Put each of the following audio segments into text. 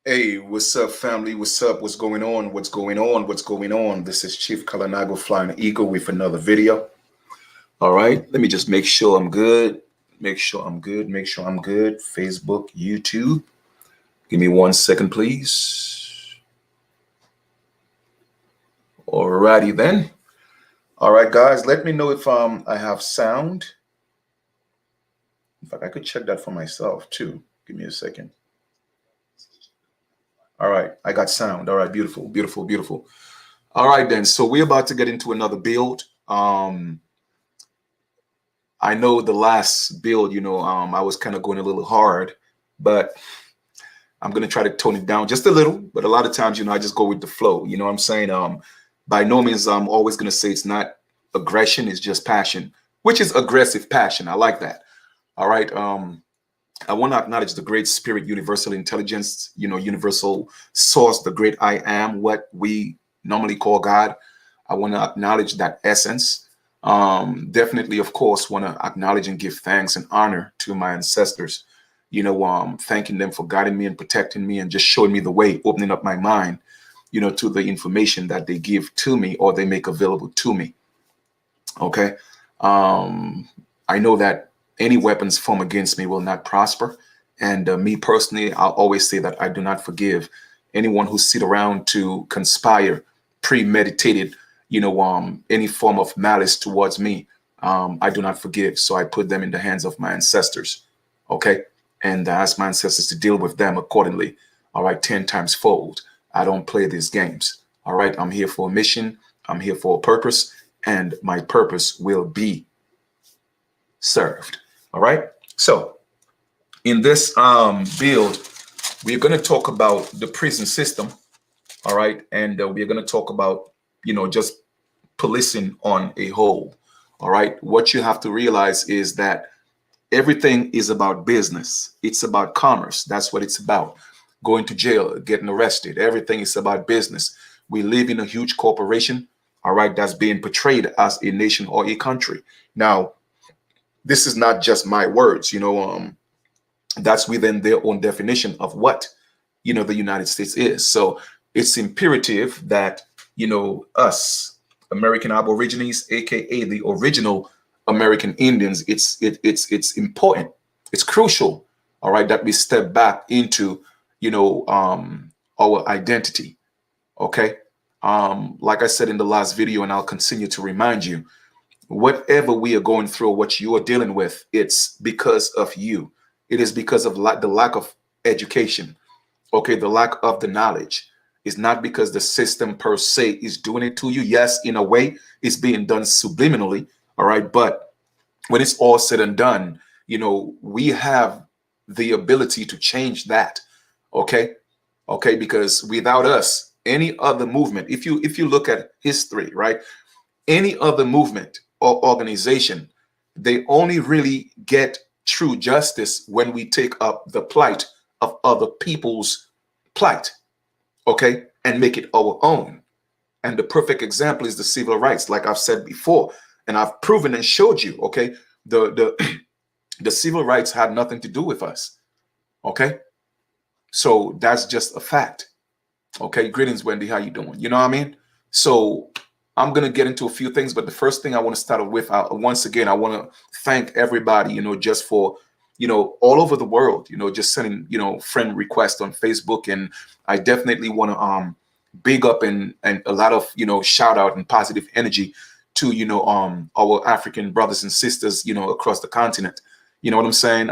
Hey, what's up, family? What's up? What's going on? What's going on? What's going on? This is Chief Kalanago Flying Eagle with another video. All right, let me just make sure I'm good. Make sure I'm good. Make sure I'm good. Facebook, YouTube. Give me 1 second, please. Alrighty then. All right, guys, let me know if I have sound. In fact, I could check that for myself too. Give me a second. All right, I got sound. All right, beautiful, beautiful, beautiful. All right then, so we're about to get into another build. I know the last build, I was kind of going a little hard, but I'm gonna try to tone it down just a little. But a lot of times, I just go with the flow. You know what I'm saying? By no means I'm always gonna say it's not aggression, it's just passion, which is aggressive passion. I like that. All right. I want to acknowledge the great spirit, universal intelligence, universal source, the great I am, what we normally call God. I want to acknowledge that essence. Definitely, of course, want to acknowledge and give thanks and honor to my ancestors, thanking them for guiding me and protecting me and just showing me the way, opening up my mind, to the information that they give to me or they make available to me. Okay. I know that any weapons formed against me will not prosper. And me personally, I'll always say that I do not forgive anyone who sit around to conspire, premeditated, any form of malice towards me. I do not forgive. So I put them in the hands of my ancestors. Okay. And I ask my ancestors to deal with them accordingly. All right. 10 times fold. I don't play these games. All right. I'm here for a mission. I'm here for a purpose. And my purpose will be served. All right. So in this build, we're going to talk about the prison system. All right. And we're going to talk about, just policing on a whole. All right. What you have to realize is that everything is about business. It's about commerce. That's what it's about. Going to jail, getting arrested. Everything is about business. We live in a huge corporation. All right. That's being portrayed as a nation or a country. Now, this is not just my words, that's within their own definition of what, the United States is. So it's imperative that, us American Aborigines, AKA the original American Indians, it's important. It's crucial. All right. That we step back into, our identity. Okay. Like I said in the last video, and I'll continue to remind you, whatever we are going through, what you are dealing with, it's because of you. It is because of the lack of education. Okay, the lack of the knowledge. It's not because the system per se is doing it to you. Yes, in a way, it's being done subliminally. All right, but when it's all said and done, we have the ability to change that. Okay, because without us, any other movement, if you look at history, right, any other movement or organization, they only really get true justice when we take up the plight of other people's plight, okay, and make it our own. And the perfect example is the civil rights, like I've said before, and I've proven and showed you, okay, the the civil rights had nothing to do with us, okay? So that's just a fact. Okay, greetings, Wendy, how you doing? You know what I mean? So I'm going to get into a few things, but the first thing I want to start with, once again, I want to thank everybody, just for, all over the world, just sending, friend requests on Facebook. And I definitely want to big up and a lot of, shout out and positive energy to, our African brothers and sisters, across the continent. You know what I'm saying?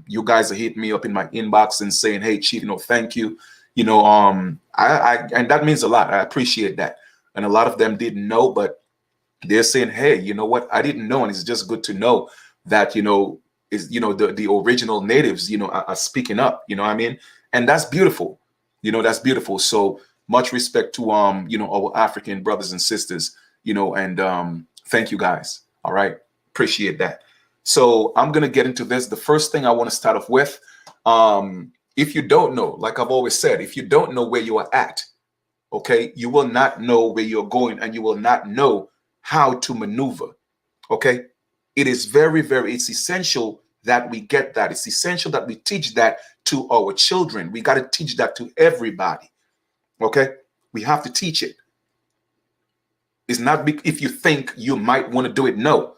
You guys are hitting me up in my inbox and saying, hey, Chief, thank you. And that means a lot. I appreciate that. And a lot of them didn't know, but they're saying, hey, you know what? I didn't know. And it's just good to know that, the original natives, are speaking up, you know what I mean? And that's beautiful. That's beautiful. So much respect to, our African brothers and sisters, and thank you guys. All right. Appreciate that. So I'm going to get into this. The first thing I want to start off with, if you don't know, like I've always said, if you don't know where you are at, okay, you will not know where you're going and you will not know how to maneuver. Okay, it is very, very, it's essential that we get that. It's essential that we teach that to our children. We got to teach that to everybody. Okay? We have to teach it. It's not if you think you might want to do it. No,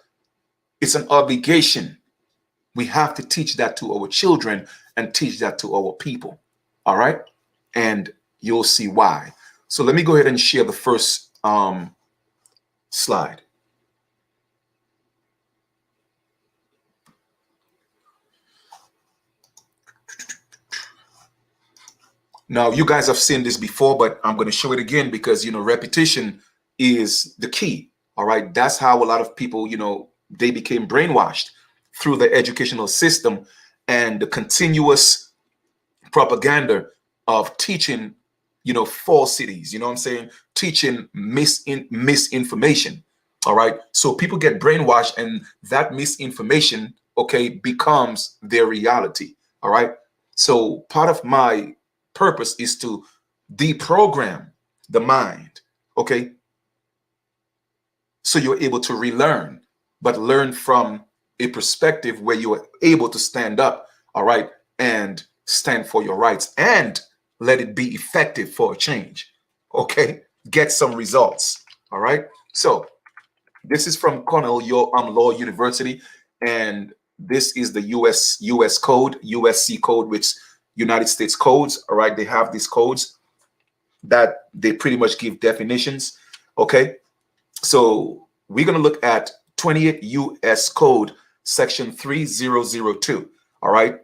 it's an obligation. We have to teach that to our children and teach that to our people. All right? And you'll see why. So let me go ahead and share the first slide. Now, you guys have seen this before, but I'm going to show it again because, repetition is the key. All right. That's how a lot of people, they became brainwashed through the educational system and the continuous propaganda of teaching, falsities, what I'm saying? Teaching misinformation. All right. So people get brainwashed and that misinformation, okay, becomes their reality. All right. So part of my purpose is to deprogram the mind, okay? So you're able to relearn, but learn from a perspective where you are able to stand up, all right, and stand for your rights and let it be effective for a change, okay? Get some results, all right? So this is from Cornell Law University, and this is the US code, USC code, which United States codes. All right, they have these codes that they pretty much give definitions. Okay, so we're going to look at 28 US code section 3002. All right,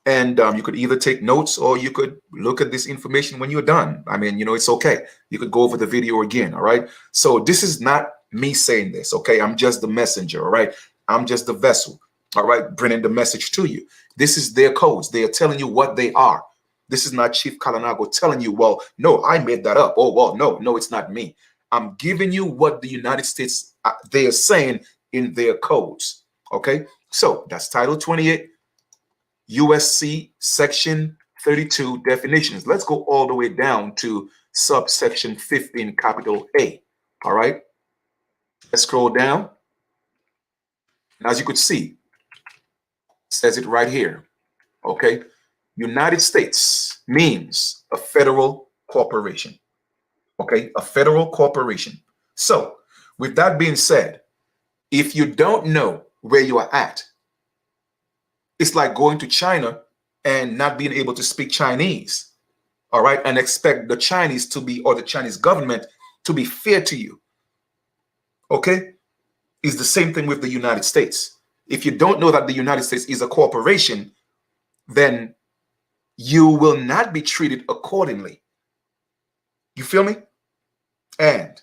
and you could either take notes or you could look at this information when you're done. I mean, it's okay. You could go over the video again. All right, so this is not me saying this. Okay, I'm just the messenger. All right, I'm just the vessel. All right, bringing the message to you. This is their codes. They are telling you what they are. This is not Chief Kalanago telling you, well, no, I made that up. Oh, well, no, it's not me. I'm giving you what the United States, they are saying in their codes. Okay, so that's Title 28, USC Section 32 definitions. Let's go all the way down to subsection 15, capital A. All right, let's scroll down. As you could see, says it right here. Okay, United States means a federal corporation. Okay, a federal corporation. So with that being said, if you don't know where you are at, it's like going to China and not being able to speak Chinese, all right, and expect the Chinese to be, or the Chinese government to be fair to you. Okay, it's the same thing with the United States. If you don't know that the United States is a corporation, then you will not be treated accordingly. You feel me? And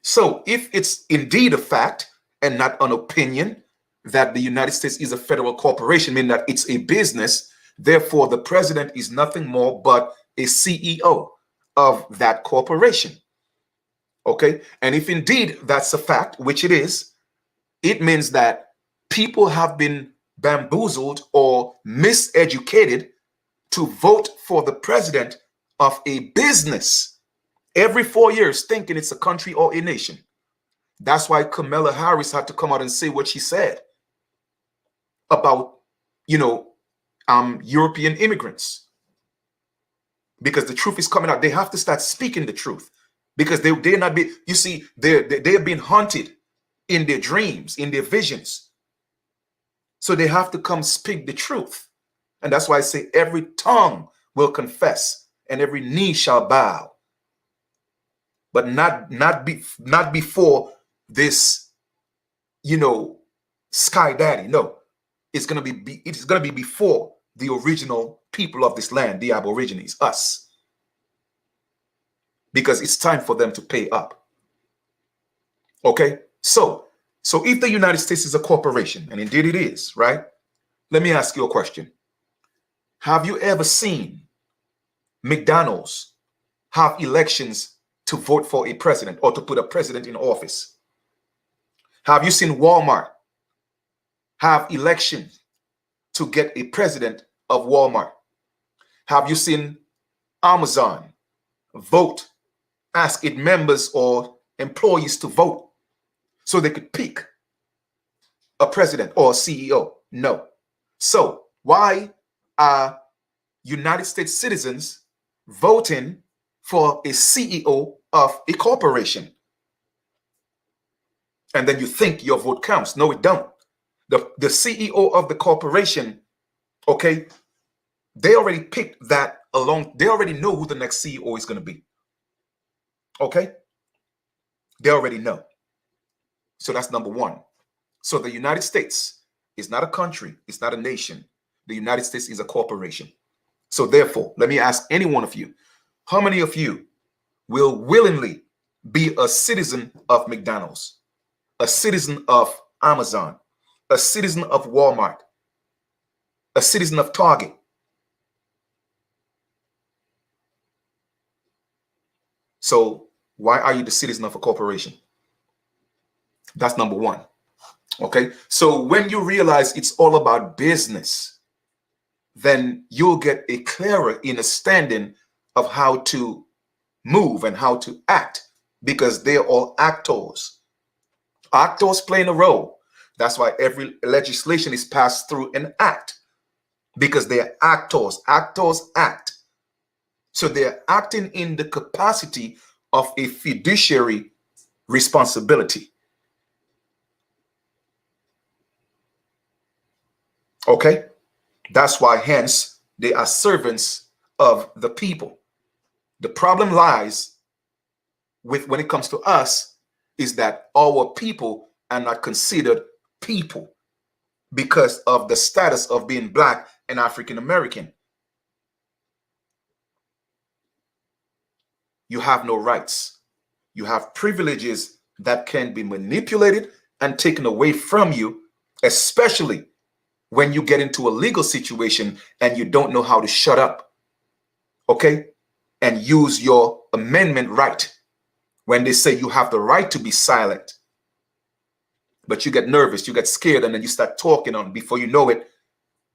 so if it's indeed a fact and not an opinion that the United States is a federal corporation, meaning that it's a business, therefore the president is nothing more but a CEO of that corporation. Okay? And if indeed that's a fact, which it is, it means that people have been bamboozled or miseducated to vote for the president of a business every 4 years, thinking it's a country or a nation. That's why Kamala Harris had to come out and say what she said about, European immigrants. Because the truth is coming out. They have to start speaking the truth. Because they're not be, you see, they're being haunted in their dreams, in their visions. So they have to come speak the truth. And that's why I say every tongue will confess and every knee shall bow. But not before this, Sky Daddy. No, it's gonna be before the original people of this land, the Aborigines, us. Because it's time for them to pay up. Okay, so if the United States is a corporation, and indeed it is, right? Let me ask you a question. Have you ever seen McDonald's have elections to vote for a president or to put a president in office? Have you seen Walmart have elections to get a president of Walmart? Have you seen Amazon ask its members or employees to vote so they could pick a president or a CEO? No. So why are United States citizens voting for a CEO of a corporation? And then you think your vote counts. No, it don't. The CEO of the corporation, okay, they already picked that along. They already know who the next CEO is going to be. Okay? They already know. So that's number one. So the United States is not a country. It's not a nation. The United States is a corporation. So therefore, let me ask any one of you, how many of you will willingly be a citizen of McDonald's, a citizen of Amazon, a citizen of Walmart, a citizen of Target? So why are you the citizen of a corporation? That's number one. Okay. So when you realize it's all about business, then you'll get a clearer understanding of how to move and how to act, because they're all actors. Actors playing a role. That's why every legislation is passed through an act, because they're actors. Actors act. So they're acting in the capacity of a fiduciary responsibility. Okay? That's why, hence, they are servants of the people. The problem lies with, when it comes to us, is that our people are not considered people because of the status of being Black and African American. You have no rights. You have privileges that can be manipulated and taken away from you, especially when you get into a legal situation and you don't know how to shut up, okay, and use your amendment right. When they say you have the right to be silent, but you get nervous, you get scared, and then you start talking on. Before you know it,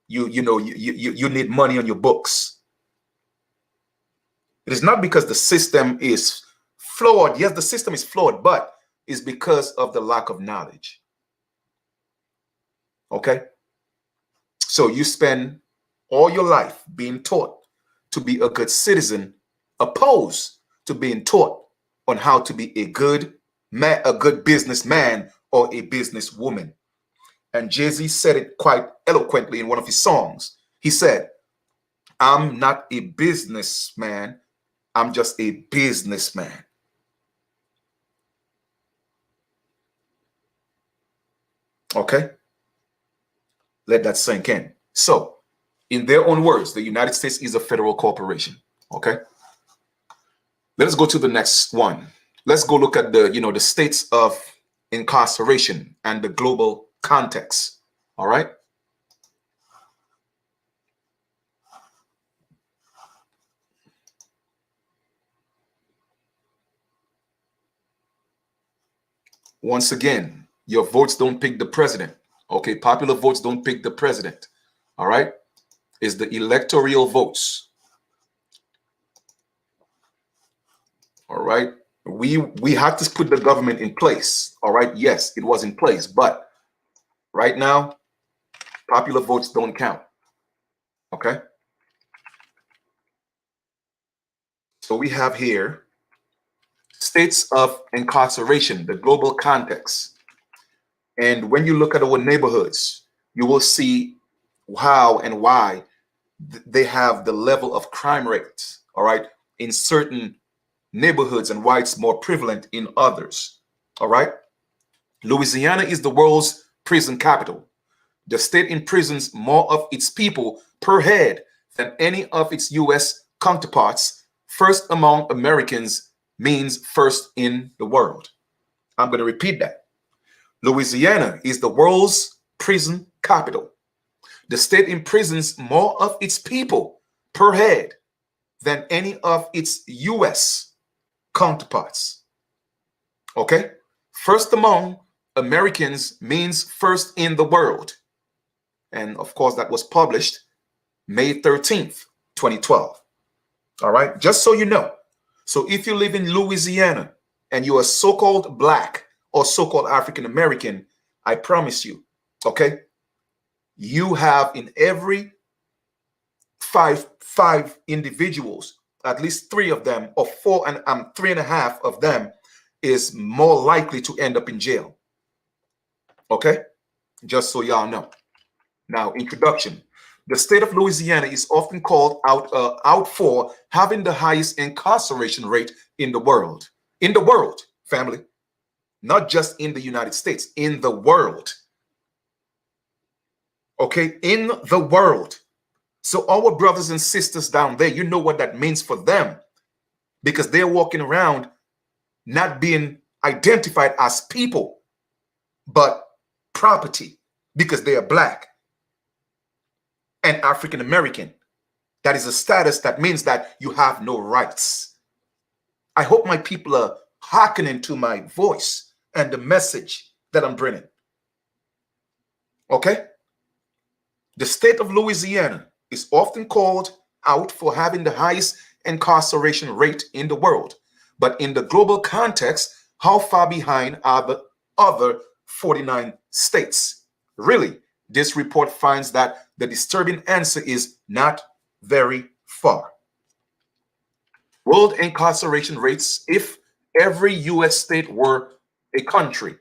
you need money on your books. It is not because the system is flawed. Yes, the system is flawed, but it's because of the lack of knowledge. Okay? So you spend all your life being taught to be a good citizen, opposed to being taught on how to be a good man, a good businessman or a businesswoman. And Jay-Z said it quite eloquently in one of his songs. He said, "I'm not a businessman, I'm just a businessman." Okay? Let that sink in. So, in their own words, the United States is a federal corporation. Okay? Let's go to the next one. Let's go look at the states of incarceration and the global context. All right? Once again, your votes don't pick the president. Okay, popular votes don't pick the president. All right? It's the electoral votes. All right? We had to put the government in place. All right? Yes, it was in place, but right now, popular votes don't count. Okay? So we have here states of incarceration, the global context. And when you look at our neighborhoods, you will see how and why they have the level of crime rates, all right, in certain neighborhoods and why it's more prevalent in others. All right. Louisiana is the world's prison capital. The state imprisons more of its people per head than any of its U.S. counterparts. First among Americans means first in the world. I'm going to repeat that. Louisiana is the world's prison capital. The state imprisons more of its people per head than any of its U.S. counterparts. Okay? First among Americans means first in the world. And of course, that was published May 13th, 2012. All right? Just so you know. So if you live in Louisiana and you are so-called Black or so-called African American, I promise you, okay, you have in every five individuals, at least three of them, or four and three and a half of them is more likely to end up in jail. Okay, just so y'all know. Now, introduction. The state of Louisiana is often called out for having the highest incarceration rate in the world. In the world, family, not just in the United States, in the world. Okay, in the world. So our brothers and sisters down there, you know what that means for them, because they're walking around not being identified as people, but property, because they are black and African American. That is a status that means that you have no rights. I hope my people are hearkening to my voice and the message that I'm bringing. Okay? The state of Louisiana is often called out for having the highest incarceration rate in the world. But in the global context, how far behind are the other 49 states? Really, this report finds that the disturbing answer is not very far. World incarceration rates, if every US state were a country,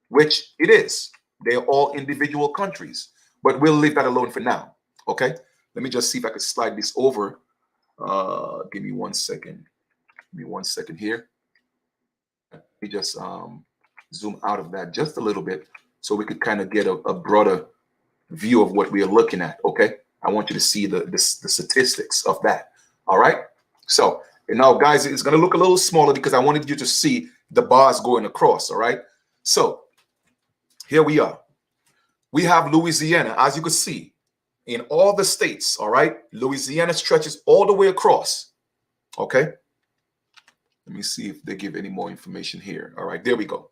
which it is, they're all individual countries, but we'll leave that alone for now. Okay, let me just see if I can slide this over. Give me 1 second. Give me 1 second here. Let me just zoom out of that just a little bit so we could kind of get a broader view of what we are looking at. Okay, I want you to see the statistics of that. All right, so and now guys, it's going to look a little smaller because I wanted you to see the bars going across. All right, so here we are. We have Louisiana, as you can see, in all the states. All right, Louisiana stretches all the way across. Okay, let me see if they give any more information here. All right, there we go.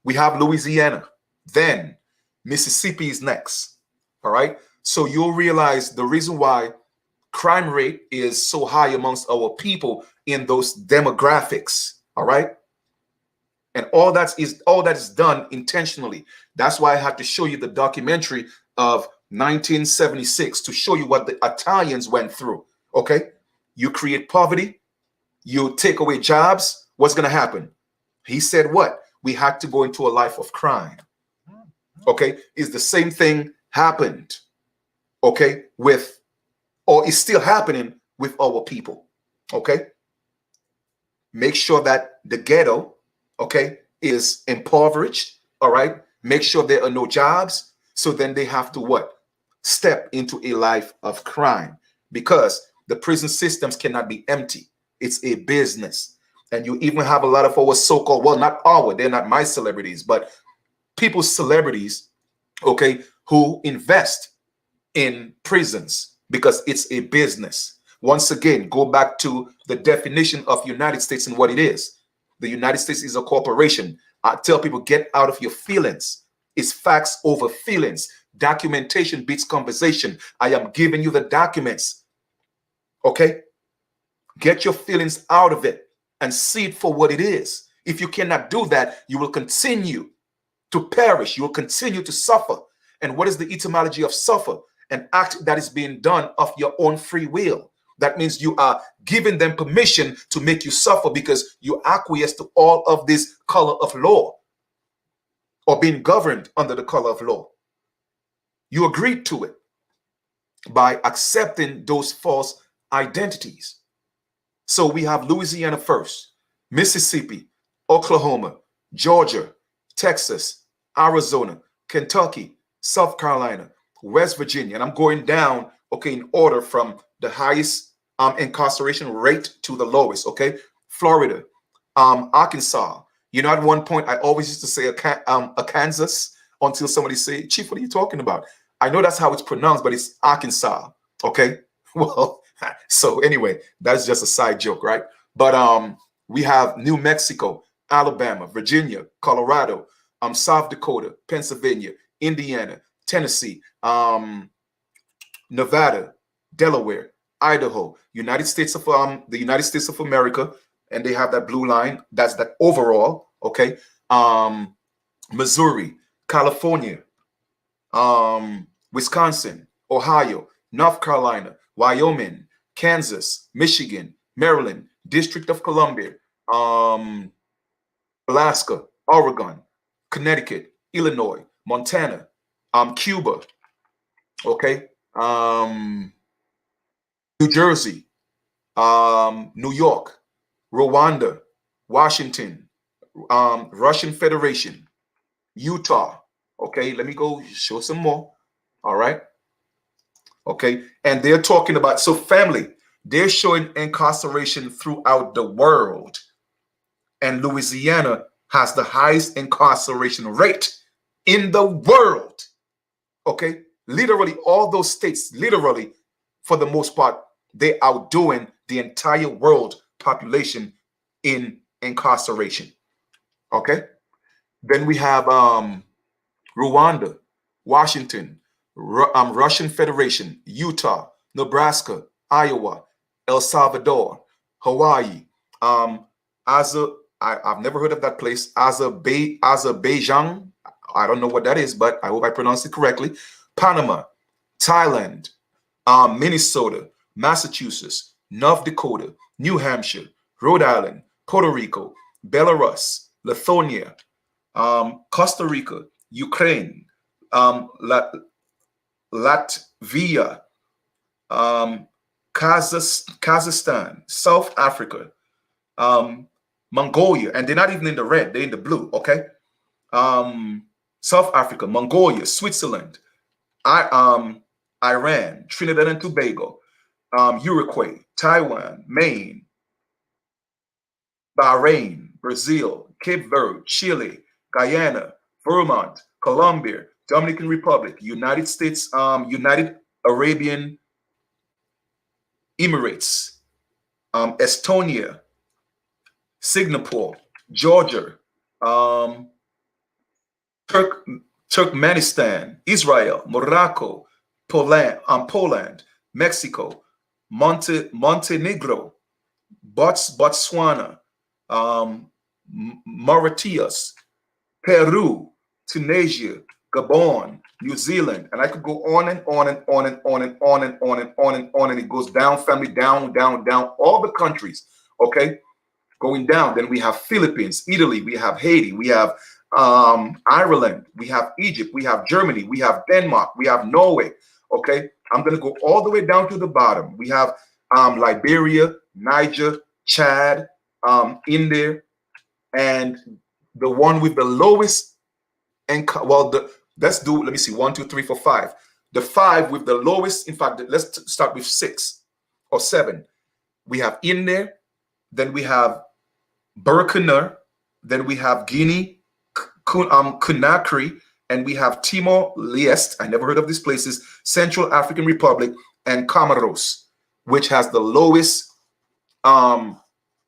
We have Louisiana, then Mississippi is next. All right, so you'll realize the reason why crime rate is so high amongst our people in those demographics. All right, and all that is done intentionally. That's why I had to show you the documentary of 1976 to show you what the Italians went through. Okay, you create poverty, you take away jobs. What's going to happen? He said what? We had to go into a life of crime. Okay, is the same thing happened? Okay, with, or is still happening with our people? Okay, make sure that the ghetto, okay, is impoverished. All right, make sure there are no jobs. So then they have to what? Step into a life of crime, because the prison systems cannot be empty. It's a business. And you even have a lot of our so-called, well, not our, they're not my celebrities, but people's celebrities, okay, who invest in prisons because it's a business. Once again, go back to the definition of United States and what it is. The United States is a corporation. I tell people, get out of your feelings. It's facts over feelings. Documentation beats conversation. I am giving you the documents. Okay? Get your feelings out of it and see it for what it is. If you cannot do that, you will continue to perish. You will continue to suffer. And what is the etymology of suffer? An act that is being done of your own free will. That means you are giving them permission to make you suffer because you acquiesce to all of this color of law, or being governed under the color of law. You agreed to it by accepting those false identities. So we have Louisiana first, Mississippi, Oklahoma, Georgia, Texas, Arizona, Kentucky, South Carolina, West Virginia. And I'm going down, okay, in order from the highest incarceration rate to the lowest, okay? Florida, Arkansas. You know, at one point, I always used to say a Kansas until somebody say, Chief, what are you talking about? I know that's how it's pronounced, but it's Arkansas, okay? Well, so anyway, that's just a side joke, right? But we have New Mexico, Alabama, Virginia, Colorado, South Dakota, Pennsylvania, Indiana, Tennessee, Nevada, Delaware, Idaho, United States of the United States of America, and they have that blue line. That's that overall, okay? Missouri, California, Wisconsin, Ohio, North Carolina, Wyoming, Kansas, Michigan, Maryland, District of Columbia, um, Alaska, Oregon, Connecticut, Illinois, Montana, Cuba, okay, New Jersey, New York, Rwanda, Washington, Russian Federation, Utah. Okay, let me go show some more. All right. Okay, and they're talking about, so family, they're showing incarceration throughout the world, and Louisiana has the highest incarceration rate in the world. Okay, literally all those states, literally for the most part, they outdoing the entire world population in incarceration. Okay, then we have Rwanda, Washington, Russian Federation, Utah, Nebraska, Iowa, El Salvador, Hawaii, I've never heard of that place, Azerbaijan. I don't know what that is, but I hope I pronounced it correctly. Panama, Thailand, Minnesota, Massachusetts, North Dakota, New Hampshire, Rhode Island, Puerto Rico, Belarus, Lithuania, Costa Rica, Ukraine, Latvia, Kazakhstan, South Africa, Mongolia, and they're not even in the red, they're in the blue, okay? South Africa, Mongolia, Switzerland, Iran, Trinidad and Tobago, Uruguay, Taiwan, Maine, Bahrain, Brazil, Cape Verde, Chile, Guyana, Vermont, Colombia, Dominican Republic, United States, United Arabian Emirates, Estonia, Singapore, Georgia, Turkmenistan, Israel, Morocco, Poland, Mexico, Montenegro, Botswana, Mauritius, Peru, Tunisia, Gabon, New Zealand, and I could go on and on and on and on and on and on and on and on, and it goes down, family, down, down, down, all the countries, okay, going down. Then we have Philippines, Italy, we have Haiti, we have Ireland, we have Egypt, we have Germany, we have Denmark, we have Norway, okay. I'm going to go all the way down to the bottom. We have Liberia, Niger, Chad, in there, and the one with the lowest, and well, let me see, 1, 2, 3, 4, 5. The 5 with the lowest, in fact, let's start with 6 or 7. We have in there, then we have Burkina, then we have Guinea, Conakry, and we have Timor-Leste. I never heard of these places. Central African Republic and Comoros, which has the lowest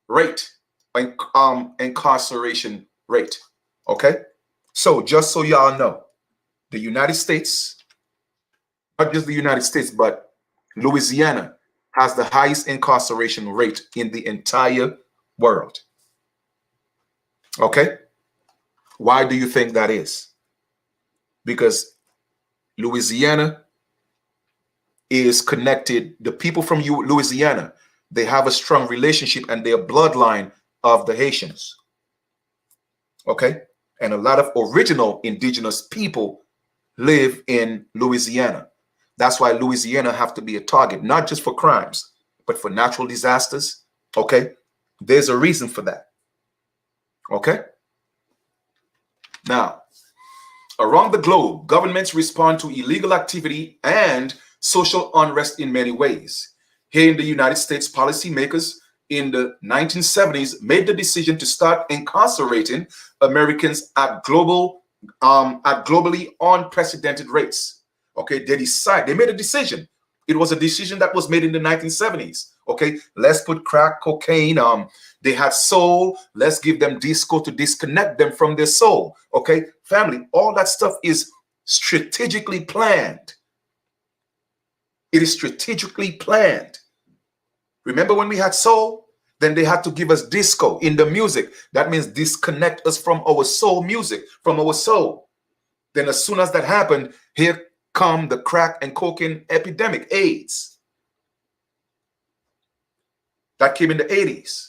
rate, incarceration rate. Okay, so just so y'all know, the United States, not just the United States, but Louisiana has the highest incarceration rate in the entire world. Okay, why do you think that is? Because Louisiana is connected, the people from Louisiana, they have a strong relationship and they're bloodline of the Haitians. Okay, and a lot of original indigenous people live in Louisiana. That's why Louisiana have to be a target, not just for crimes, but for natural disasters. Okay, there's a reason for that. Okay, now, around the globe, governments respond to illegal activity and social unrest in many ways. Here in the United States, policymakers in the 1970s made the decision to start incarcerating Americans at globally unprecedented rates. Okay, they made a decision. It was a decision that was made in the 1970s. Okay, let's put crack, cocaine. They had soul. Let's give them disco to disconnect them from their soul. Okay, family, all that stuff is strategically planned. It is strategically planned. Remember when we had soul? Then they had to give us disco in the music. That means disconnect us from our soul music, from our soul. Then as soon as that happened, here come the crack and cocaine epidemic, AIDS, that came in the 80s.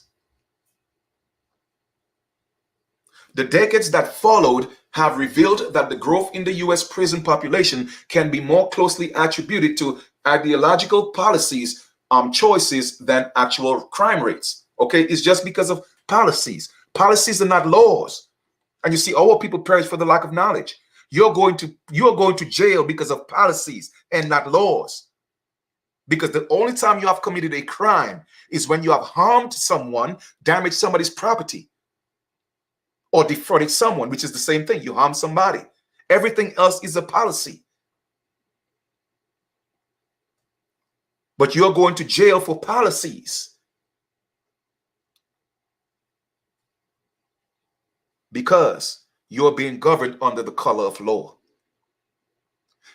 The decades that followed have revealed that the growth in the U.S. prison population can be more closely attributed to ideological policies, choices than actual crime rates. Okay, it's just because of policies. Policies are not laws. And you see, our people perish for the lack of knowledge. You're going to jail because of policies and not laws. Because the only time you have committed a crime is when you have harmed someone, damaged somebody's property, or defrauded someone, which is the same thing. You harm somebody. Everything else is a policy. But you're going to jail for policies. Because you're being governed under the color of law.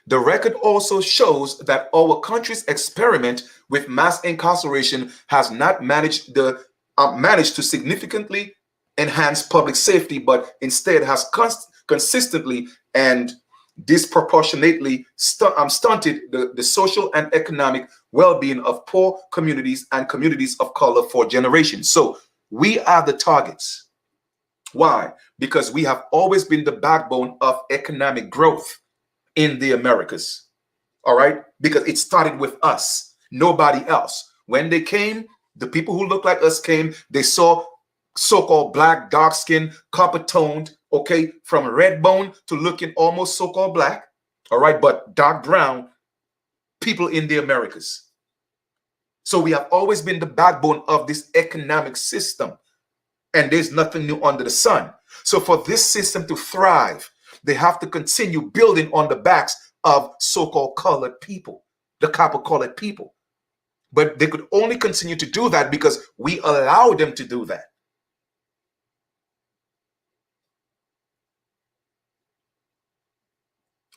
The record also shows that our country's experiment with mass incarceration has not managed to significantly enhance public safety, but instead has consistently and disproportionately stunted the social and economic well-being of poor communities and communities of color for generations. So we are the targets. Why? Because we have always been the backbone of economic growth in the Americas. All right? Because it started with us, nobody else. When they came, the people who looked like us came, they saw so-called black, dark-skinned, copper-toned, okay, from red bone to looking almost so-called black, all right, but dark brown people in the Americas. So we have always been the backbone of this economic system, and there's nothing new under the sun. So for this system to thrive, they have to continue building on the backs of so-called colored people, the copper-colored people. But they could only continue to do that because we allow them to do that.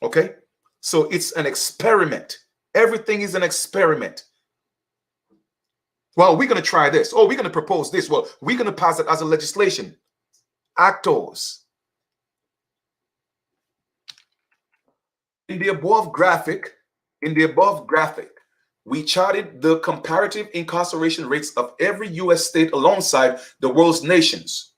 Okay, so it's an experiment. Everything is an experiment. Well, we're going to try this. Oh, we're going to propose this. Well, we're going to pass it as a legislation. Actors. In the above graphic, we charted the comparative incarceration rates of every U.S. state alongside the world's nations.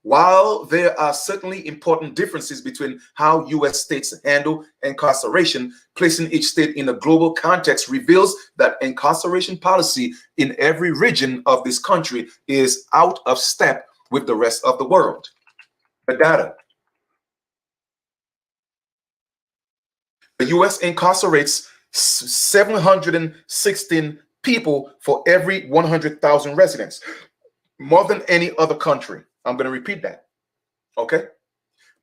While there are certainly important differences between how U.S. states handle incarceration, placing each state in a global context reveals that incarceration policy in every region of this country is out of step with the rest of the world. The data. The U.S. incarcerates 716 people for every 100,000 residents, more than any other country. I'm going to repeat that. Okay.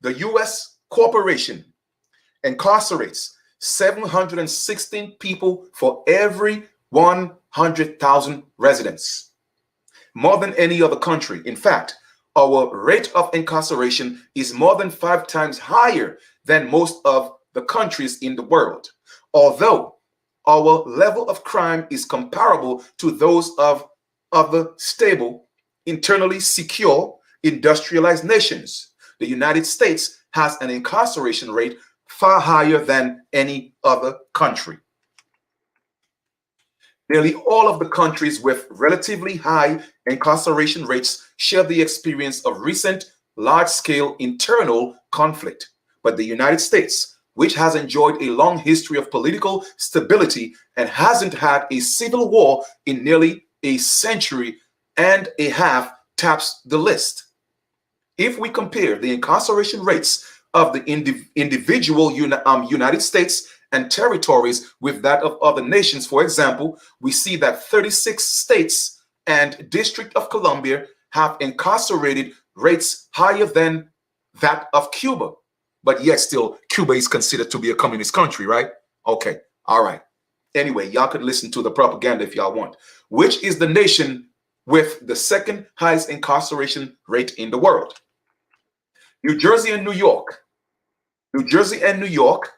The U.S. corporation incarcerates 716 people for every 100,000 residents, more than any other country. In fact, our rate of incarceration is more than 5 times higher than most of the countries in the world. Although our level of crime is comparable to those of other stable, internally secure, industrialized nations, the United States has an incarceration rate far higher than any other country. Nearly all of the countries with relatively high incarceration rates share the experience of recent large-scale internal conflict. But the United States, which has enjoyed a long history of political stability and hasn't had a civil war in nearly a century and a half, tops the list. If we compare the incarceration rates of the individual United States and territories with that of other nations, for example, we see that 36 states and District of Columbia have incarcerated rates higher than that of Cuba. But yet still, Cuba is considered to be a communist country, right? Okay, all right. Anyway, y'all could listen to the propaganda if y'all want. Which is the nation with the second highest incarceration rate in the world? New Jersey and New York. New Jersey and New York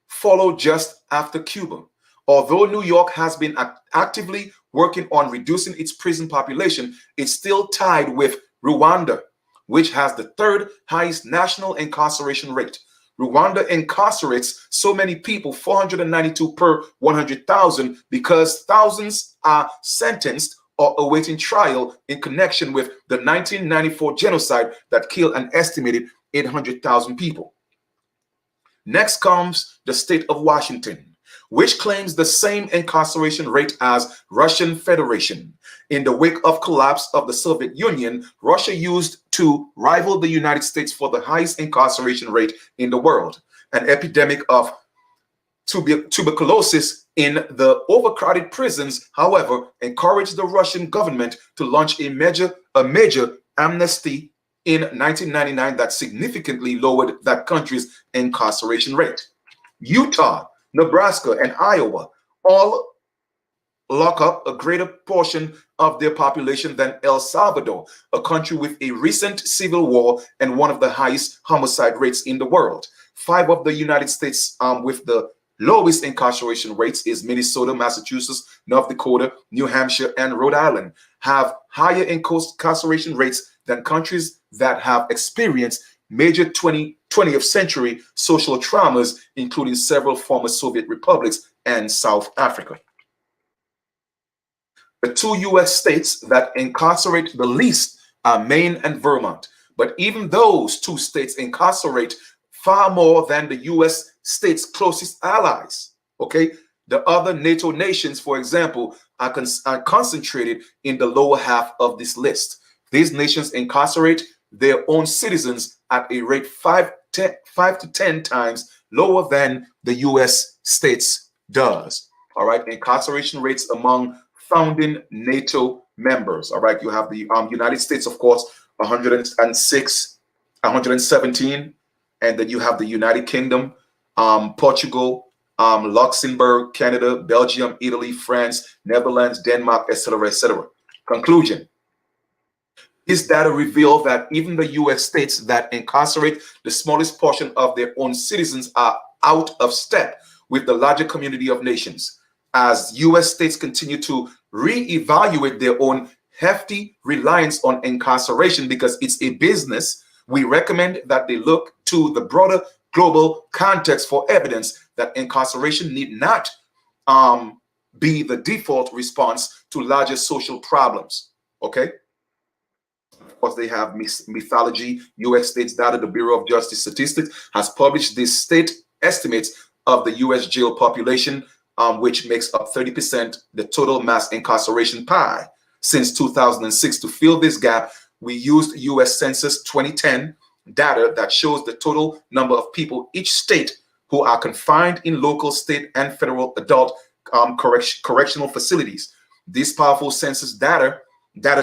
follow just after Cuba. Although New York has been actively working on reducing its prison population, it's still tied with Rwanda, which has the third highest national incarceration rate. Rwanda incarcerates so many people, 492 per 100,000, because thousands are sentenced or awaiting trial in connection with the 1994 genocide that killed an estimated 800,000 people. Next comes the state of Washington, which claims the same incarceration rate as Russian Federation. In the wake of collapse of the Soviet Union, Russia used to rival the United States for the highest incarceration rate in the world. An epidemic of tuberculosis in the overcrowded prisons, however, encouraged the Russian government to launch a major amnesty in 1999 that significantly lowered that country's incarceration rate. Utah, Nebraska, and Iowa all lock up a greater portion of their population than El Salvador, a country with a recent civil war and one of the highest homicide rates in the world. 5 of the United States with the lowest incarceration rates is Minnesota, Massachusetts, North Dakota, New Hampshire, and Rhode Island, have higher incarceration rates than countries that have experienced major 20th century social traumas, including several former Soviet republics and South Africa. The 2 U.S. states that incarcerate the least are Maine and Vermont. But even those 2 states incarcerate far more than the U.S. states' closest allies. Okay, the other NATO nations, for example, are concentrated in the lower half of this list. These nations incarcerate their own citizens at a rate 5 to 10 times lower than the U.S. states does. All right, incarceration rates among founding NATO members. All right, you have the United States, of course, 106, 117, and then you have the United Kingdom, Portugal, Luxembourg, Canada, Belgium, Italy, France, Netherlands, Denmark, etc., etc. Conclusion. This data reveal that even the U.S. states that incarcerate the smallest portion of their own citizens are out of step with the larger community of nations. As U.S. states continue to reevaluate their own hefty reliance on incarceration because it's a business, we recommend that they look to the broader global context for evidence that incarceration need not be the default response to larger social problems. Okay? Of course, they have mythology, U.S. states data. The Bureau of Justice Statistics has published these state estimates of the U.S. jail population, which makes up 30% the total mass incarceration pie. Since 2006, to fill this gap, we used U.S. Census 2010 data that shows the total number of people each state who are confined in local, state, and federal adult correctional facilities. This powerful census data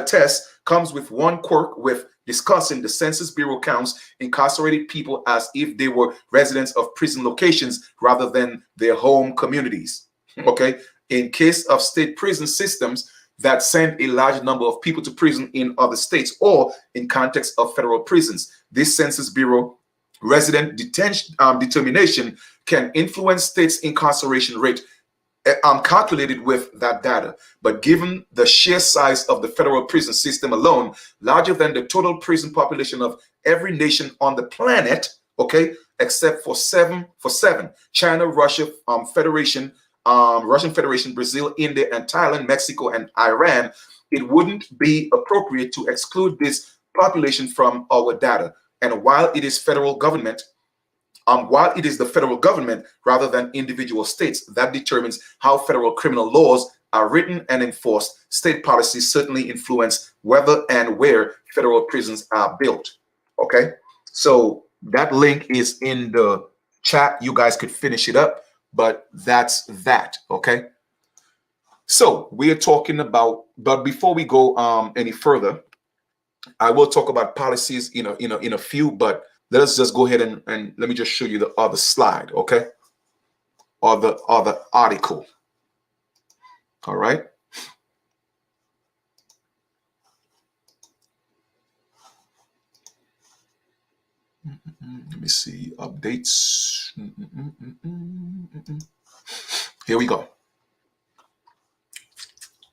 test comes with one quirk with discussing the Census Bureau counts incarcerated people as if they were residents of prison locations rather than their home communities. Okay, in case of state prison systems that send a large number of people to prison in other states or in context of federal prisons, this Census Bureau resident determination can influence states' incarceration rate calculated with that data. But given the sheer size of the federal prison system alone, larger than the total prison population of every nation on the planet, okay, except for seven, China, Russia, Russian Federation, Brazil, India, and Thailand, Mexico, and Iran, it wouldn't be appropriate to exclude this population from our data. And while it is federal government, while it is the federal government rather than individual states that determines how federal criminal laws are written and enforced, state policies certainly influence whether and where federal prisons are built. Okay, so that link is in the chat. You guys could finish it up, but that's that. Okay, so we are talking about, but before we go any further, I will talk about policies in a few, but let us just go ahead and let me just show you the other slide, okay? Or the other article. All right. Let me see updates. Here we go.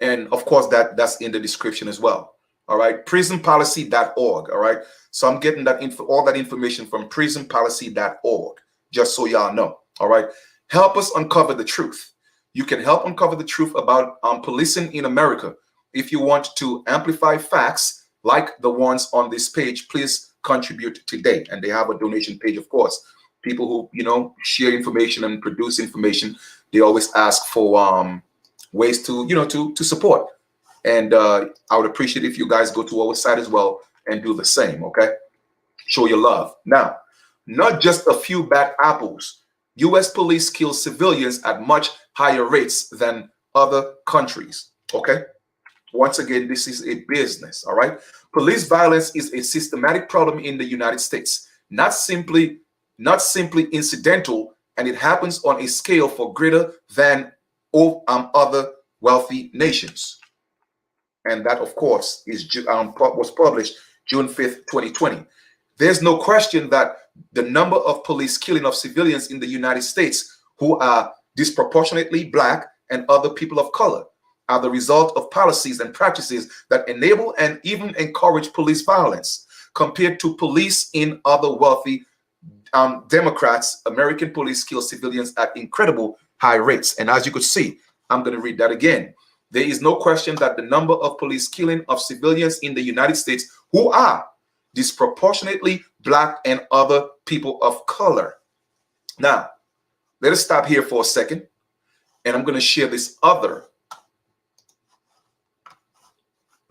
And of course, that's in the description as well. All right, prisonpolicy.org. All right, so I'm getting that all that information from prisonpolicy.org. just so y'all know. All right. Help us uncover the truth. You can help uncover the truth about policing in America. If you want to amplify facts like the ones on this page, please contribute today. And they have a donation page, of course. People who, share information and produce information, they always ask for ways to, to support. And I would appreciate if you guys go to our site as well and do the same, okay? Show your love. Now, not just a few bad apples. U.S. police kill civilians at much higher rates than other countries, okay? Once again, this is a business, all right? Police violence is a systematic problem in the United States, not simply incidental, and it happens on a scale for greater than other wealthy nations. And that, of course, was published June 5th, 2020. There's no question that the number of police killing of civilians in the United States who are disproportionately Black and other people of color are the result of policies and practices that enable and even encourage police violence. Compared to police in other wealthy Democrats, American police kill civilians at incredible high rates. And as you could see, I'm going to read that again. There is no question that the number of police killing of civilians in the United States who are disproportionately Black and other people of color. Now, let us stop here for a second, and I'm going to share this other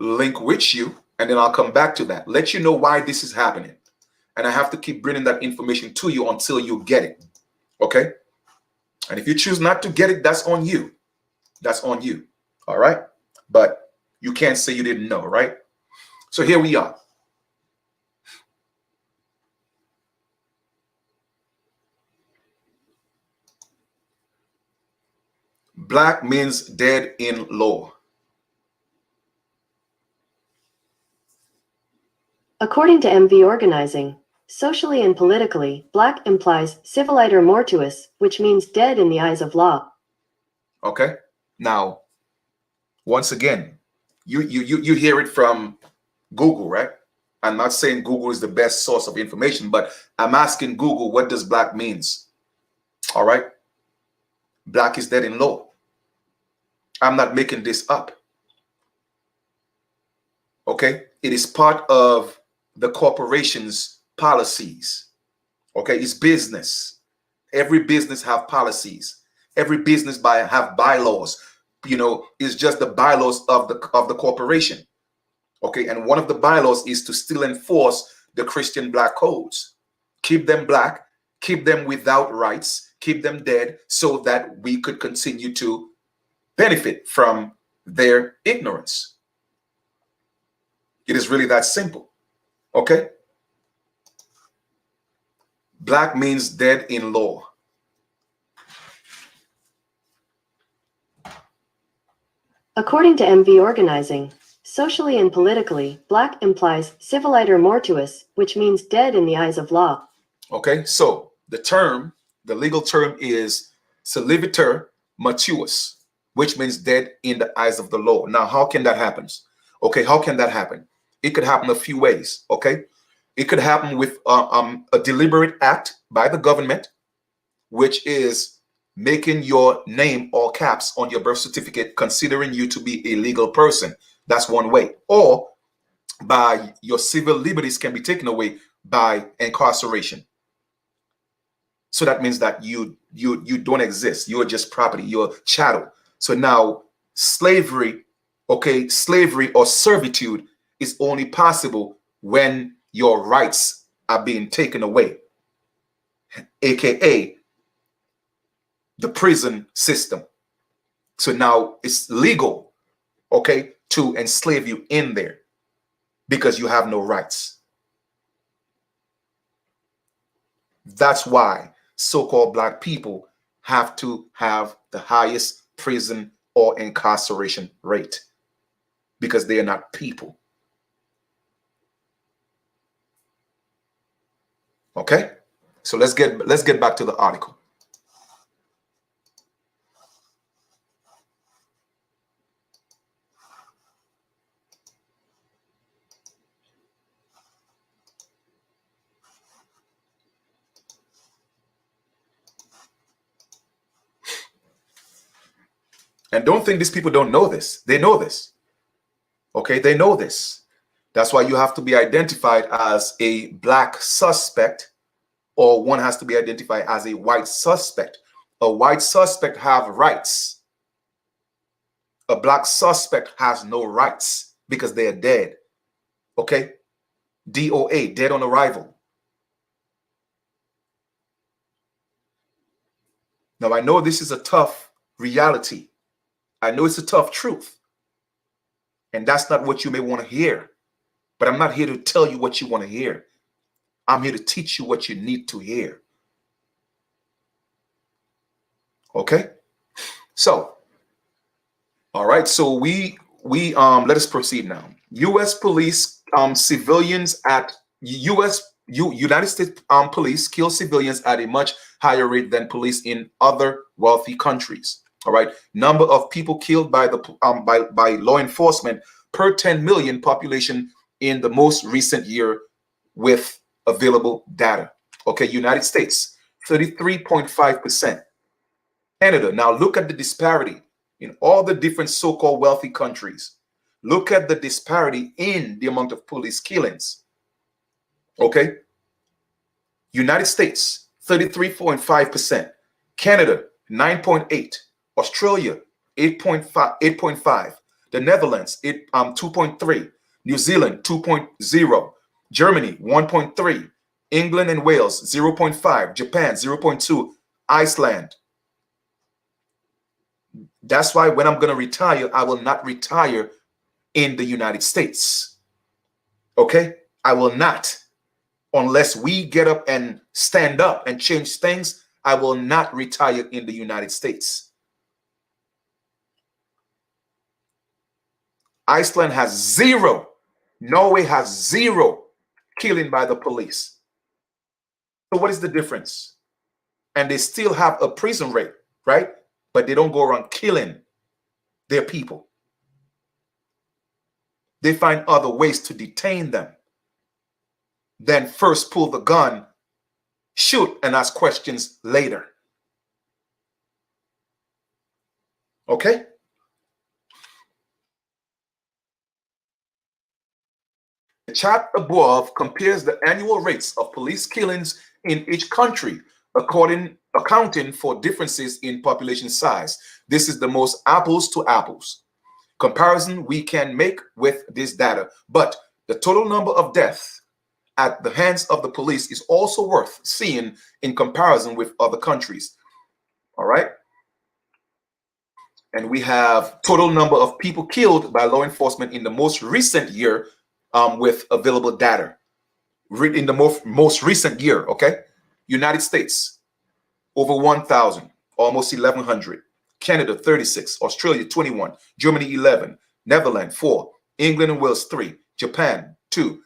link with you, and then I'll come back to that. Let you know why this is happening. And I have to keep bringing that information to you until you get it, okay? And if you choose not to get it, that's on you. That's on you. All right, but you can't say you didn't know, right? So here we are. Black means dead in law. According to MV Organizing, socially and politically, Black implies civiliter mortuus, which means dead in the eyes of law. Okay, now, once again, you hear it from Google, right? I'm not saying Google is the best source of information, but I'm asking Google, what does Black means? All right, Black is dead in law. I'm not making this up. Okay, it is part of the corporation's policies. Okay, it's business. Every business have policies. Every business have bylaws. It's just the bylaws of the corporation. Okay, and one of the bylaws is to still enforce the Christian Black codes. Keep them Black, keep them without rights, keep them dead, so that we could continue to benefit from their ignorance. It is really that simple. Okay? Black means dead in law. According to MV Organizing, socially and politically, Black implies civiliter mortuus, which means dead in the eyes of law. Okay, so the legal term is civiliter mortuus, which means dead in the eyes of the law. Now, how can that happen? Okay, how can that happen? It could happen a few ways, okay? It could happen with a deliberate act by the government, which is making your name all caps on your birth certificate, considering you to be a legal person. That's one way. Or by your civil liberties can be taken away by incarceration. So that means that you don't exist. You're just property. You're chattel. So now slavery, okay, slavery or servitude is only possible when your rights are being taken away, aka the prison system. So now it's legal, okay, to enslave you in there because you have no rights. That's why so-called Black people have to have the highest prison or incarceration rate, because they are not people. Okay, so let's get back to the article. And don't think these people don't know this. They know this. Okay, they know this. That's why you have to be identified as a black suspect, or one has to be identified as a white suspect. A white suspect have rights. A black suspect has no rights because they are dead. Okay? DOA, dead on arrival. Now, I know this is a tough reality. I know it's a tough truth. And that's not what you may want to hear. But I'm not here to tell you what you want to hear. I'm here to teach you what you need to hear. Okay? So, all right. So we let us proceed now. U.S. police civilians at United States police kill civilians at a much higher rate than police in other wealthy countries. All right. Number of people killed by the by law enforcement per 10 million population in the most recent year with available data. Okay, United States, 33.5%. Canada, now look at the disparity in all the different so-called wealthy countries. Look at the disparity in the amount of police killings. Okay, United States, 33.5%. Canada, 9.8%. Australia, 8.5. The Netherlands, 2.3. New Zealand, 2.0. Germany, 1.3. England and Wales, 0.5. Japan, 0.2. Iceland. That's why when I'm going to retire, I will not retire in the United States. Okay? I will not. Unless we get up and stand up and change things, I will not retire in the United States. Iceland has 0. Norway has 0 killing by the police. So what is the difference? And they still have a prison rate, right? But they don't go around killing their people. They find other ways to detain them. Then first pull the gun, shoot, and ask questions later. Okay? The chart above compares the annual rates of police killings in each country, accounting for differences in population size. This is the most apples to apples comparison we can make with this data. But the total number of deaths at the hands of the police is also worth seeing in comparison with other countries. All right? And we have total number of people killed by law enforcement in the most recent year with available data. In the most recent year, okay? United States, over 1,000, almost 1,100. Canada, 36. Australia, 21. Germany, 11. Netherlands, 4. England and Wales, 3. Japan, 2.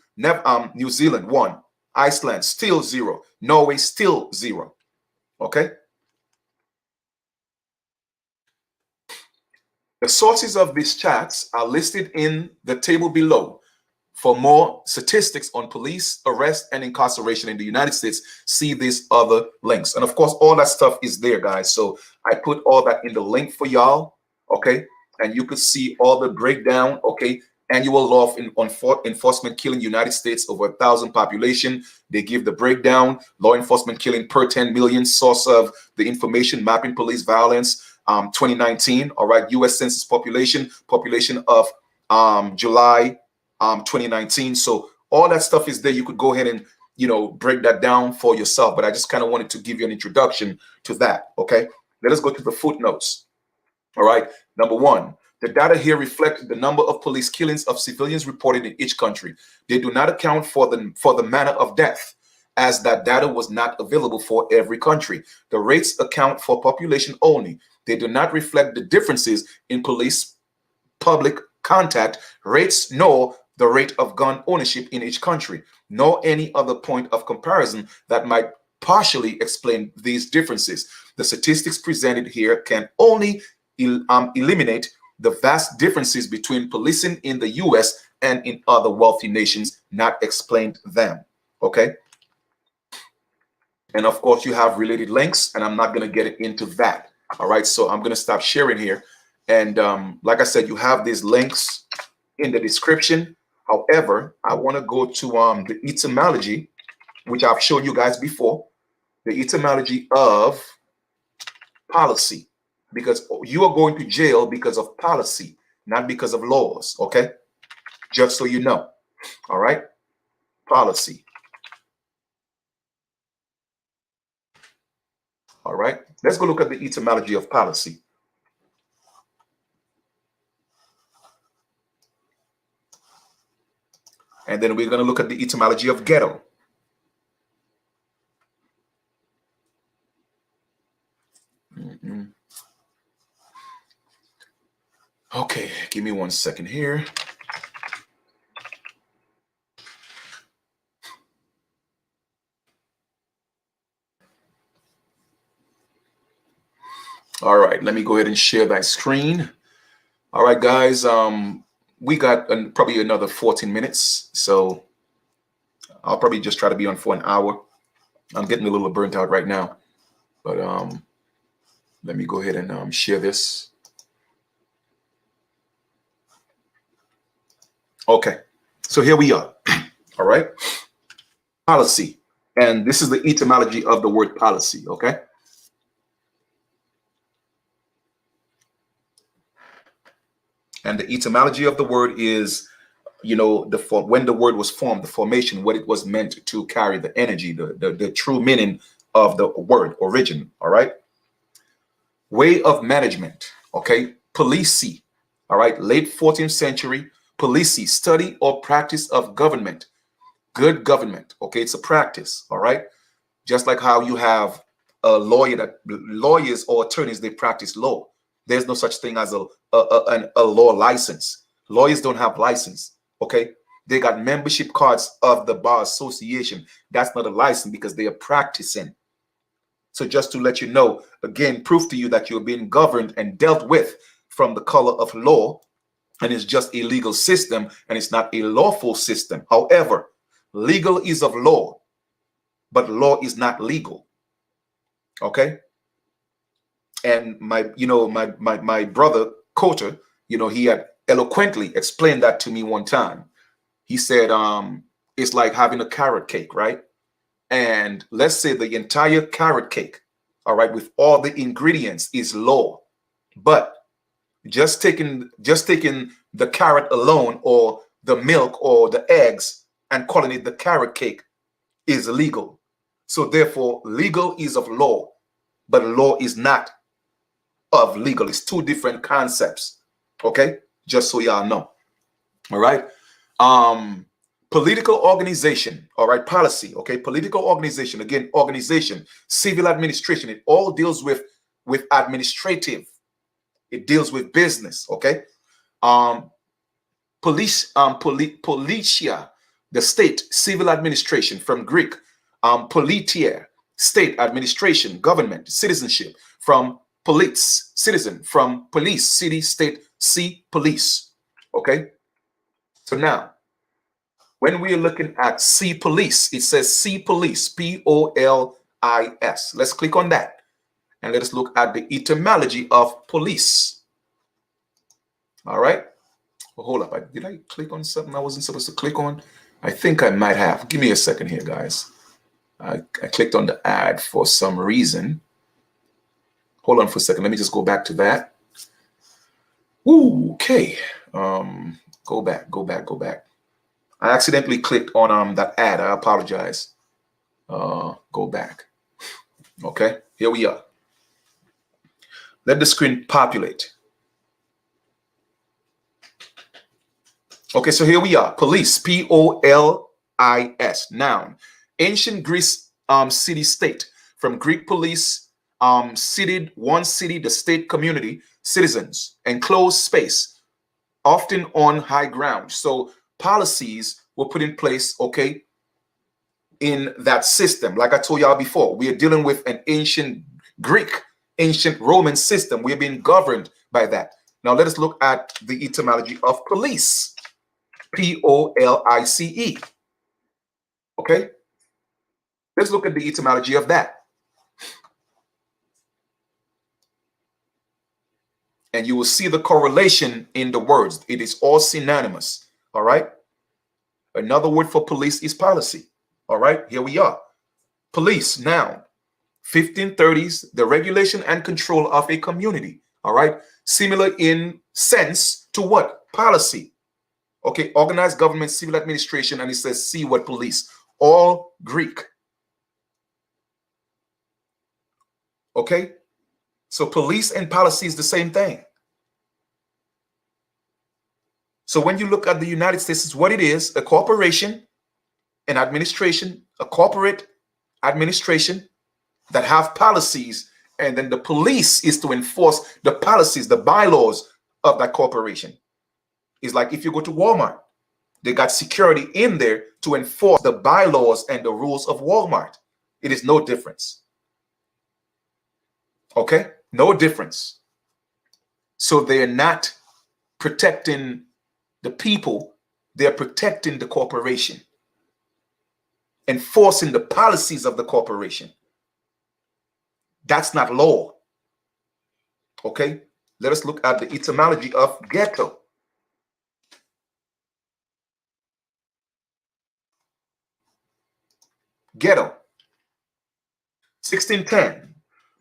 New Zealand, 1. Iceland, still 0. Norway, still 0. Okay? The sources of these charts are listed in the table below. For more statistics on police arrest and incarceration in the United States, see these other links. And of course, all that stuff is there, guys. So I put all that in the link for y'all, okay? And you could see all the breakdown, okay? Annual law enforcement killing United States, over 1,000 population. They give the breakdown. Law enforcement killing per 10 million. Source of the information, mapping police violence, 2019. All right, U.S. Census population of July 2019. So all that stuff is there. You could go ahead and, you know, break that down for yourself. But I just kind of wanted to give you an introduction to that. Okay, let us go to the footnotes. All right, number 1. The data here reflect the number of police killings of civilians reported in each country. They do not account for the manner of death, as that data was not available for every country. The rates account for population only. They do not reflect the differences in police public contact rates, nor the rate of gun ownership in each country, nor any other point of comparison that might partially explain these differences. The statistics presented here can only eliminate the vast differences between policing in the U.S. and in other wealthy nations, not explain them. Okay? And of course, you have related links, and I'm not going to get into that. All right, so I'm going to stop sharing here, And like I said, you have these links in the description. However, I want to go to the etymology, which I've shown you guys before, the etymology of policy, because you are going to jail because of policy, not because of laws. Okay, just so you know. All right, policy. All right, let's go look at the etymology of policy. And then we're going to look at the etymology of ghetto. Okay, give me 1 second here. All right, let me go ahead and share that screen. All right, guys, we got probably another 14 minutes, so I'll probably just try to be on for an hour. I'm getting a little burnt out right now, but let me go ahead and share this. Okay, so here we are. All right, policy, and this is the etymology of the word policy. Okay. And the etymology of the word is, when the word was formed, the formation, what it was meant to carry, the energy, the true meaning of the word, origin. All right. Way of management. Okay. Policy. All right. Late 14th century. Policy, study or practice of government. Good government. Okay. It's a practice. All right. Just like how you have a lawyer, that lawyers or attorneys, they practice law. There's no such thing as a law license. Lawyers don't have license. Okay. They got membership cards of the bar association. That's not a license because they are practicing. So just to let you know, again, proof to you that you're being governed and dealt with from the color of law, and it's just a legal system and it's not a lawful system. However, legal is of law, but law is not legal. Okay. And my brother Coulter, he had eloquently explained that to me one time. He said, it's like having a carrot cake, right? And let's say the entire carrot cake, all right, with all the ingredients is law, but just taking the carrot alone, or the milk or the eggs, and calling it the carrot cake is illegal. So therefore, legal is of law, but law is not of legal. It's two different concepts. Okay, just so y'all know. All right. Political organization. All right. Policy. Okay. Political organization. Again, organization, civil administration. It all deals with administrative. It deals with business. Okay. Police. Politia, the state, civil administration, from Greek. Politier, state administration, government, citizenship, from police, citizen, from police, city, state, see, police. Okay. So now, when we are looking at see police, it says see police, P-O-L-I-S. Let's click on that and let us look at the etymology of police. All right. Well, hold up. Did I click on something I wasn't supposed to click on? I think I might have. Give me a second here, guys. I clicked on the ad for some reason. Hold on for a second. Let me just go back to that. Ooh, okay. Go back. I accidentally clicked on that ad. I apologize. Go back. Okay, here we are. Let the screen populate. Okay, so here we are. Police, P-O-L-I-S, noun. Ancient Greece city-state. From Greek police, city, one city, the state, community, citizens, enclosed space, often on high ground. So policies were put in place, okay, in that system. Like I told y'all before, we are dealing with an ancient Greek, ancient Roman system. We're being governed by that. Now let us look at the etymology of police. P-O-L-I-C-E. Okay, let's look at the etymology of that. And you will see the correlation in the words. It is all synonymous. All right. Another word for police is policy. All right. Here we are. Police, noun. 1530s, the regulation and control of a community. All right. Similar in sense to what? Policy. Okay. Organized government, civil administration. And it says, see what police. All Greek. Okay. So police and policy is the same thing. So when you look at the United States, it's what it is: a corporation, an administration, a corporate administration that have policies, and then the police is to enforce the policies, the bylaws of that corporation. It's like if you go to Walmart, they got security in there to enforce the bylaws and the rules of Walmart. It is no difference. Okay? No difference. So they're not protecting the people, they're protecting the corporation, enforcing the policies of the corporation. That's not law. Okay? Let us look at the etymology of ghetto. Ghetto. 1610.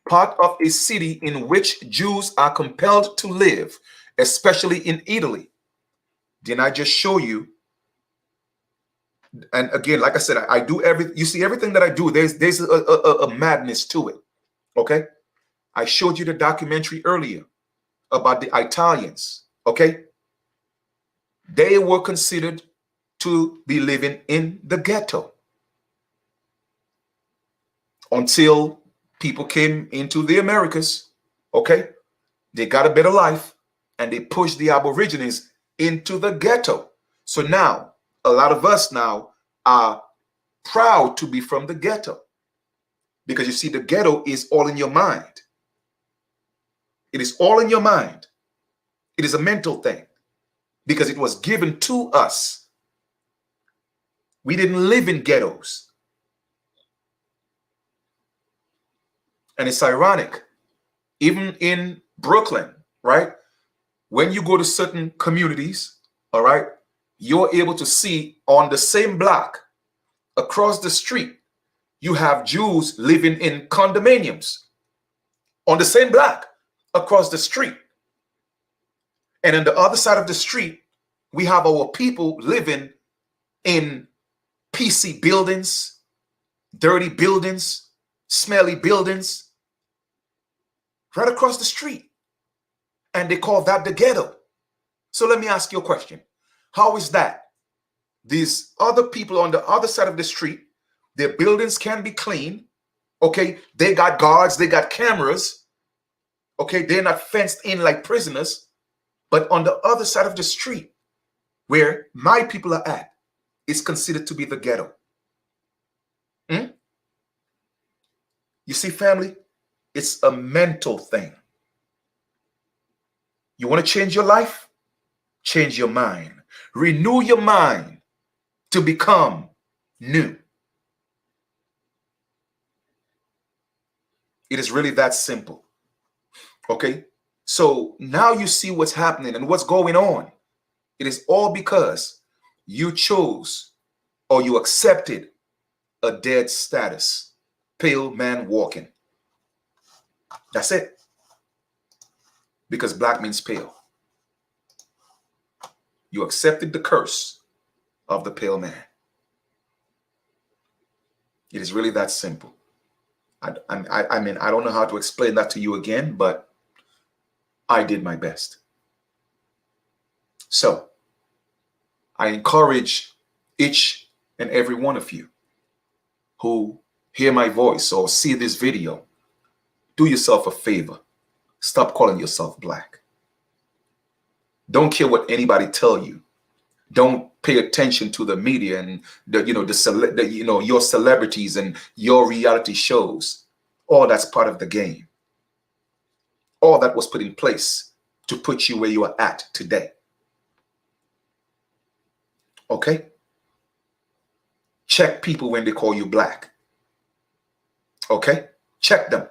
Part of a city in which Jews are compelled to live, especially in Italy. Didn't I just show you? And again, like I said, I do everything. You see, everything that I do, there's a madness to it. Okay? I showed you the documentary earlier about the Italians. Okay? They were considered to be living in the ghetto until people came into the Americas. Okay? They got a better life and they pushed the Aborigines into the ghetto. So now, a lot of us now are proud to be from the ghetto, because you see, the ghetto is all in your mind. It is all in your mind. It is a mental thing because it was given to us. We didn't live in ghettos. And it's ironic, even in Brooklyn, right? When you go to certain communities, all right, you're able to see on the same block across the street, you have Jews living in condominiums on the same block across the street. And on the other side of the street, we have our people living in PC buildings, dirty buildings, smelly buildings, right across the street. And they call that the ghetto. So let me ask you a question. How is that? These other people on the other side of the street, their buildings can be clean. Okay, they got guards, they got cameras. Okay, they're not fenced in like prisoners. But on the other side of the street, where my people are at, is considered to be the ghetto. You see, family, it's a mental thing. You want to change your life? Change your mind. Renew your mind to become new. It is really that simple. Okay? So now you see what's happening and what's going on. It is all because you chose or you accepted a dead status. Pale man walking. That's it. Because black means pale. You accepted the curse of the pale man. It is really that simple. I mean, I don't know how to explain that to you again, but I did my best. So I encourage each and every one of you who hear my voice or see this video, do yourself a favor. Stop calling yourself black. Don't care what anybody tell you. Don't pay attention to the media and your celebrities and your reality shows. All that's part of the game. All that was put in place to put you where you are at today. Okay? Check people when they call you black. Okay? Check them.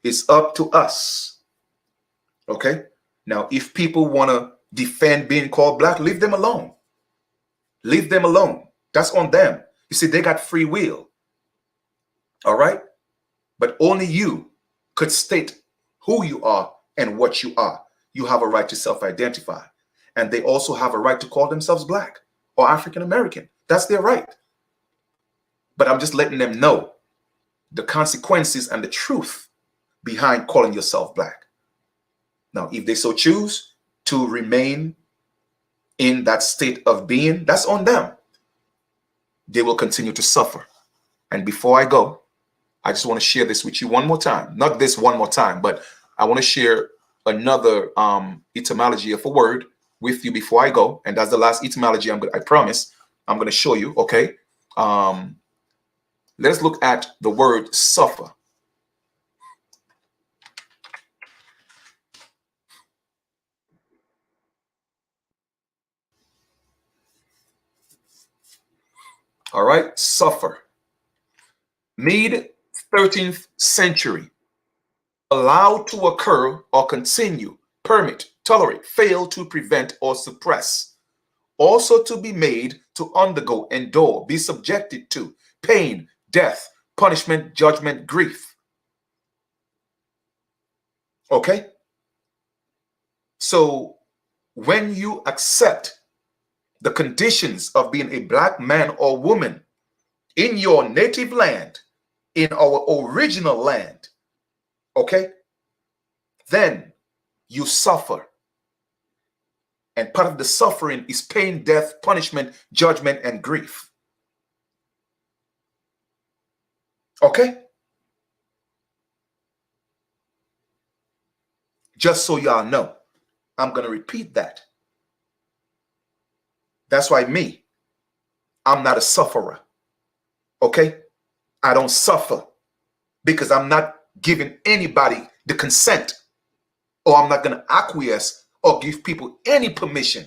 It's up to us. Okay? Now, if people want to defend being called black, leave them alone. Leave them alone. That's on them. You see, they got free will. All right? But only you could state who you are and what you are. You have a right to self-identify. And they also have a right to call themselves black or African American. That's their right. But I'm just letting them know the consequences and the truth behind calling yourself black. Now, if they so choose to remain in that state of being, that's on them. They will continue to suffer. And before I go, I just want to share this with you one more time. Not this one more time, but I want to share another etymology of a word with you before I go. And that's the last etymology I promise I'm going to show you, okay? Let's look at the word suffer. All right, suffer. Mid 13th century. Allowed to occur or continue, permit, tolerate, fail to prevent or suppress. Also to be made to undergo, endure, be subjected to pain, death, punishment, judgment, grief. Okay? So when you accept the conditions of being a black man or woman in your native land, in our original land, okay, then you suffer. And part of the suffering is pain, death, punishment, judgment, and grief. Okay? Just so y'all know, I'm going to repeat that. That's why I'm not a sufferer. Okay? I don't suffer because I'm not giving anybody the consent, or I'm not going to acquiesce or give people any permission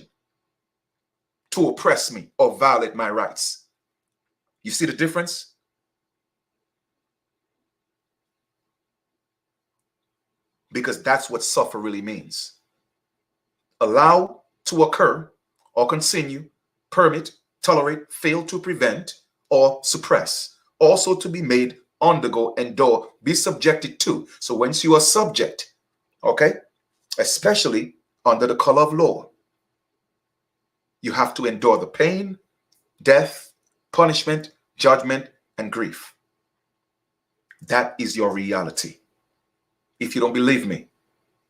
to oppress me or violate my rights. You see the difference? Because that's what suffer really means. Allow to occur or continue, permit, tolerate, fail to prevent or suppress. Also to be made, undergo, endure, be subjected to. So once you are subject, okay, especially under the color of law, you have to endure the pain, death, punishment, judgment, and grief. That is your reality. If you don't believe me,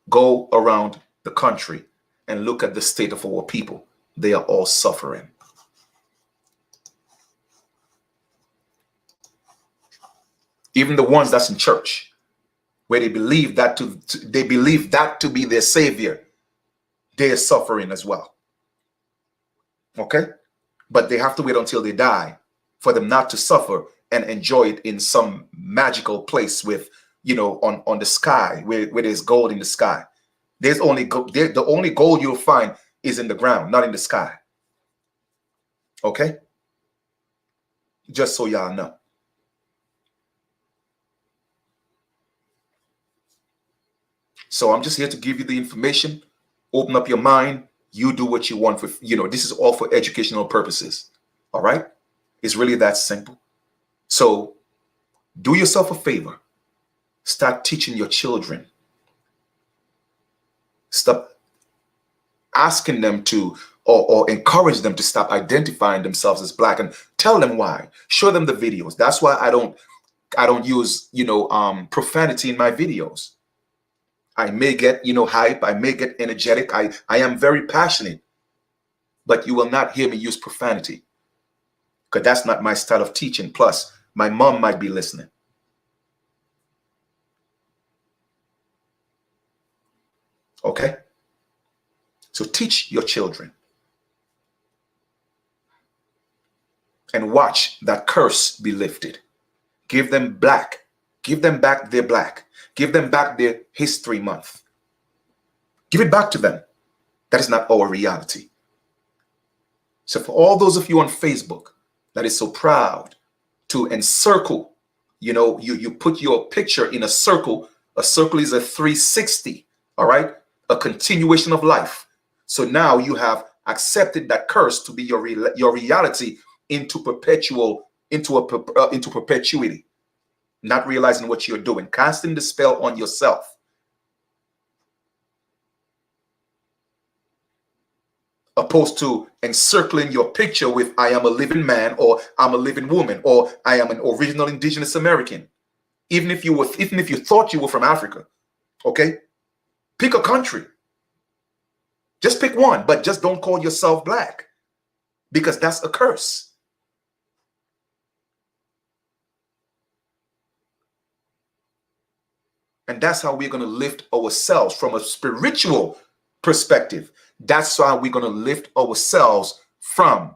go around the country and look at the state of our people. They are all suffering. Even the ones that's in church, where they believe that to be their savior, they are suffering as well. Okay? But they have to wait until they die for them not to suffer and enjoy it in some magical place with, you know, on the sky, where there's gold in the sky. The only gold you'll find is in the ground, not in the sky. Okay? Just so y'all know. So I'm just here to give you the information, open up your mind. You do what you want for, you know, this is all for educational purposes. All right? It's really that simple. So do yourself a favor. Start teaching your children. Stop asking them to, or encourage them to stop identifying themselves as black, and tell them why. Show them the videos. That's why I don't use, you know, profanity in my videos. I may get, you know, hype. I may get energetic. I am very passionate, but you will not hear me use profanity, because that's not my style of teaching. Plus, my mom might be listening. Okay? So teach your children and watch that curse be lifted. Give them black. Give them back their black. Give them back their History Month. Give it back to them. That is not our reality. So for all those of you on Facebook that is so proud to encircle, you know, you put your picture in a circle A circle is a 360, all right? A continuation of life. So now you have accepted that curse to be your reality into perpetuity, not realizing what you're doing, casting the spell on yourself. Opposed to encircling your picture with I am a living man, or I'm a living woman, or I am an original indigenous American. Even if you thought you were from Africa, okay? Pick a country. Just pick one, but just don't call yourself black, because that's a curse. And that's how we're going to lift ourselves from a spiritual perspective. That's how we're going to lift ourselves from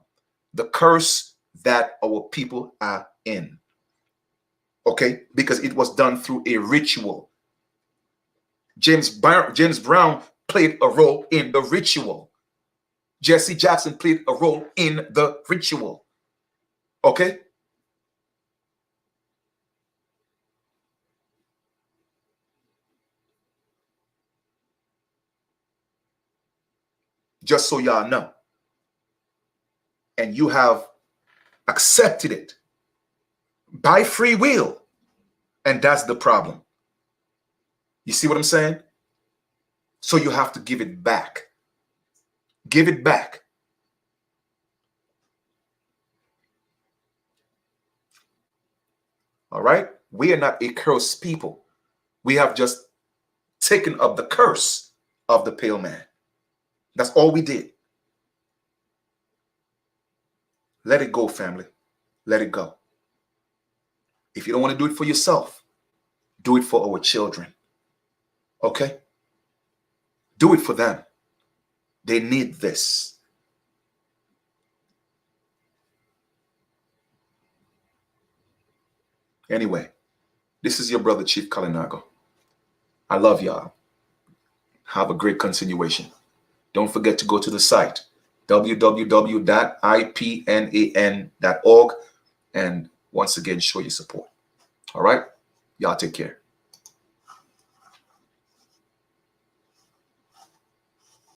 the curse that our people are in. Okay? Because it was done through a ritual. James Brown played a role in the ritual. Jesse Jackson played a role in the ritual. Okay? Just so y'all know. And you have accepted it by free will. And that's the problem. You see what I'm saying? So you have to give it back. Give it back. All right? We are not a cursed people. We have just taken up the curse of the pale man. That's all we did. Let it go, family. Let it go. If you don't want to do it for yourself, do it for our children. Okay? Do it for them. They need this. Anyway, this is your brother, Chief Kalinago. I love y'all. Have a great continuation. Don't forget to go to the site, www.ipnan.org, and once again, show your support. All right? Y'all take care.